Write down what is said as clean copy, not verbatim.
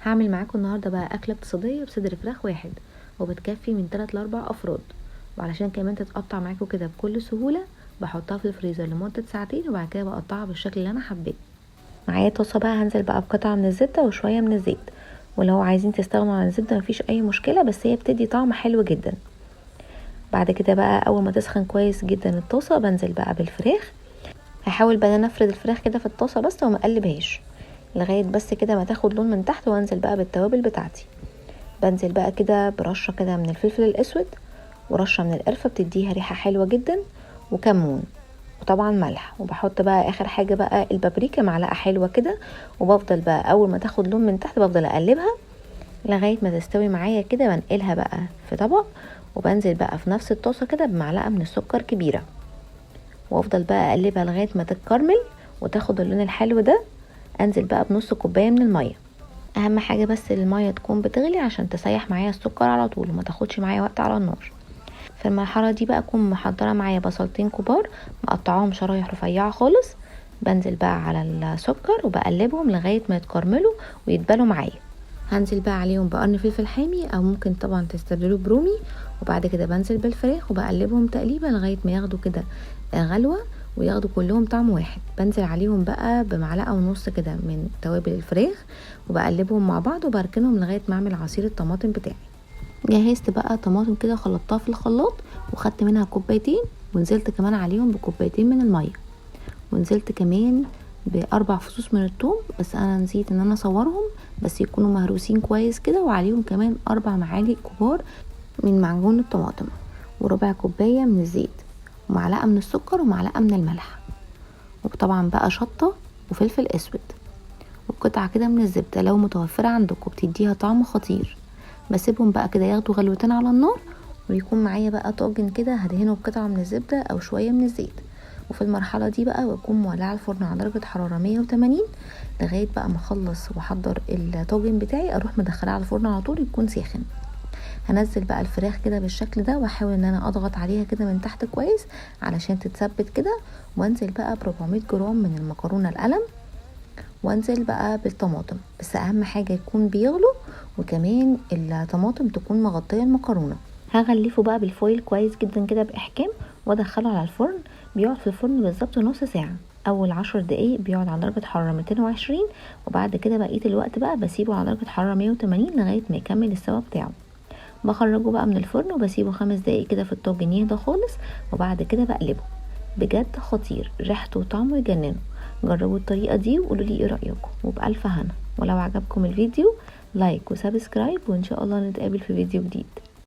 هعمل معاكم النهارده بقى اكله اقتصاديه بصدر فراخ واحد، وبتكفي من 3 ل 4 افراد. وعلشان كمان تتقطع معاكم كده بكل سهوله، بحطها في الفريزر لمده ساعتين وبعد كده بقطعها بالشكل اللي انا حباه. معايا طاسه بقى هنزل بقى بقطعه من الزبده وشويه من الزيت، ولو عايزين تستغنوا عن الزبده مفيش اي مشكله، بس هي بتدي طعم حلو جدا. بعد كده بقى اول ما تسخن كويس جدا الطاسه بنزل بقى بالفراخ. هحاول بقى انا افرد الفراخ كده في الطاسه بس وما اقلبهاش لغايه بس كده ما تاخد لون من تحت، وانزل بقى بالتوابل بتاعتي. بنزل بقى كده برشة كده من الفلفل الاسود، ورشة من القرفة بتديها ريحة حلوة جدا، وكمون، وطبعا ملح. وبحط بقى اخر حاجة بقى البابريكا معلقة حلوة كده. وبفضل بقى اول ما تاخد لون من تحت بفضل اقلبها لغاية ما تستوي معايا كده. بنقلها بقى في طبق، وبنزل بقى في نفس الطاسة كده بمعلقة من السكر كبيرة، وافضل بقى اقلبها لغاية ما تتكرمل وتاخد اللون الحلو ده. انزل بقى بنص كوباية من المية. اهم حاجه بس الميه تكون بتغلي عشان تسيح معايا السكر على طول وما تاخدش معايا وقت على النار. في المرحله دي بقى اكون محضره معايا بصلتين كبار مقطعاهم شرايح رفيعه خالص. بنزل بقى على السكر وبقلبهم لغايه ما يتكرملوا ويتبلوا معايا. هنزل بقى عليهم بقرن فلفل حامي او ممكن طبعا تستبدلوه برومي. وبعد كده بنزل بالفراخ وبقلبهم تقليبه لغايه ما ياخدوا كده غلوه وياخدوا كلهم طعم واحد. بنزل عليهم بقى بمعلقه ونص كده من توابل الفراخ وبقلبهم مع بعض وبركنهم لغايه ما اعمل عصير الطماطم بتاعي. جهزت بقى طماطم كده خلطتها في الخلاط وخدت منها كوبايتين، ونزلت كمان عليهم بكوبايتين من الميه، ونزلت كمان باربع فصوص من الثوم، بس انا نسيت ان انا اصورهم، بس يكونوا مهروسين كويس كده. وعليهم كمان 4 معالق كبار من معجون الطماطم، وربع كوبايه من الزيت، ومعلقه من السكر، ومعلقه من الملح، وطبعا بقى شطه وفلفل اسود، وقطعه كده من الزبده لو متوفره عندكم بتديها طعم خطير. بسيبهم بقى كده ياخدوا غلوتين على النار، ويكون معايا بقى طاجن كده هدهنه بقطعه من الزبده او شويه من الزيت. وفي المرحله دي بقى بكون مولعه الفرن على درجه حراره 180 لغايه بقى ما اخلص واحضر الطاجن بتاعي، اروح مدخلاه على الفرن على طول يكون ساخن. هنزل بقى الفراخ كده بالشكل ده، واحاول ان انا اضغط عليها كده من تحت كويس علشان تتثبت كده. وانزل بقى ب 400 جرام من المكرونه القلم، وانزل بقى بالطماطم، بس اهم حاجه يكون بيغلو، وكمان الطماطم تكون مغطيه المكرونه. هغلفه بقى بالفويل كويس جدا كده باحكام، وادخله على الفرن. بيقعد في الفرن بالظبط نص ساعه. اول 10 دقايق بيقعد على درجه حراره 220، وبعد كده بقيه الوقت بقى بسيبه على درجه حراره 180 لغايه ما يكمل السوا بتاعه. بخرجه بقى من الفرن وبسيبه 5 دقايق كده في الطاجن يهدى خالص، وبعد كده بقلبه. بجد خطير، ريحته وطعمه يجننوا. جربوا الطريقة دي وقولوا لي ايه رأيكم، وبألف هنا. ولو عجبكم الفيديو لايك وسبسكرايب، وان شاء الله نتقابل في فيديو جديد.